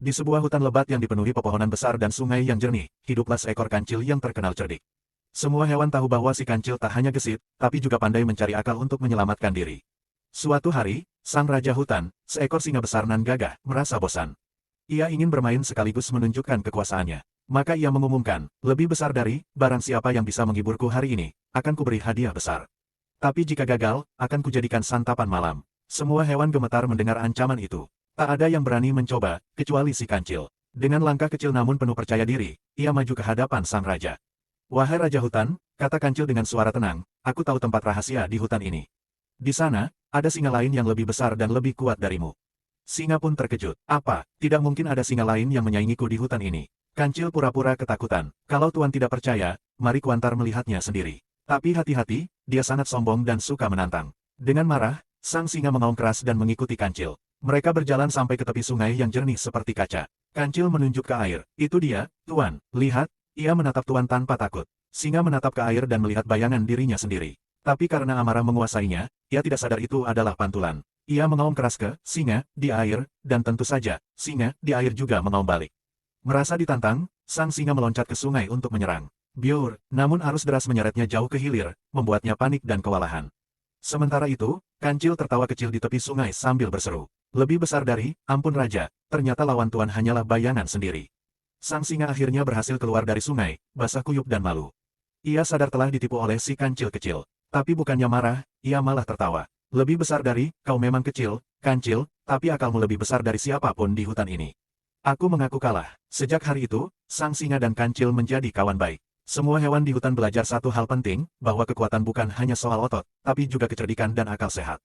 Di sebuah hutan lebat yang dipenuhi pepohonan besar dan sungai yang jernih, hiduplah seekor kancil yang terkenal cerdik. Semua hewan tahu bahwa si kancil tak hanya gesit, tapi juga pandai mencari akal untuk menyelamatkan diri. Suatu hari, sang raja hutan, seekor singa besar nan gagah, merasa bosan. Ia ingin bermain sekaligus menunjukkan kekuasaannya. Maka ia mengumumkan, lebih besar dari, barang siapa yang bisa menghiburku hari ini, akan kuberi hadiah besar. Tapi jika gagal, akan kujadikan santapan malam. Semua hewan gemetar mendengar ancaman itu. Tak ada yang berani mencoba, kecuali si kancil. Dengan langkah kecil namun penuh percaya diri, ia maju ke hadapan sang raja. Wahai Raja Hutan, kata kancil dengan suara tenang, aku tahu tempat rahasia di hutan ini. Di sana, ada singa lain yang lebih besar dan lebih kuat darimu. Singa pun terkejut. Apa, tidak mungkin ada singa lain yang menyaingiku di hutan ini. Kancil pura-pura ketakutan. Kalau Tuan tidak percaya, mari kuantar melihatnya sendiri. Tapi hati-hati, dia sangat sombong dan suka menantang. Dengan marah, sang singa mengaum keras dan mengikuti kancil. Mereka berjalan sampai ke tepi sungai yang jernih seperti kaca. Kancil menunjuk ke air. Itu dia, Tuan. Lihat, ia menatap Tuan tanpa takut. Singa menatap ke air dan melihat bayangan dirinya sendiri. Tapi karena amarah menguasainya, ia tidak sadar itu adalah pantulan. Ia mengaum keras ke singa di air, dan tentu saja, singa di air juga mengaum balik. Merasa ditantang, sang singa meloncat ke sungai untuk menyerang. Biur, namun arus deras menyeretnya jauh ke hilir, membuatnya panik dan kewalahan. Sementara itu, kancil tertawa kecil di tepi sungai sambil berseru. Lebih besar dari, ampun raja, ternyata lawan Tuan hanyalah bayangan sendiri. Sang singa akhirnya berhasil keluar dari sungai, basah kuyup dan malu. Ia sadar telah ditipu oleh si kancil kecil. Tapi bukannya marah, ia malah tertawa. Lebih besar dari, kau memang kecil, kancil, tapi akalmu lebih besar dari siapapun di hutan ini. Aku mengaku kalah. Sejak hari itu, sang singa dan kancil menjadi kawan baik. Semua hewan di hutan belajar satu hal penting, bahwa kekuatan bukan hanya soal otot, tapi juga kecerdikan dan akal sehat.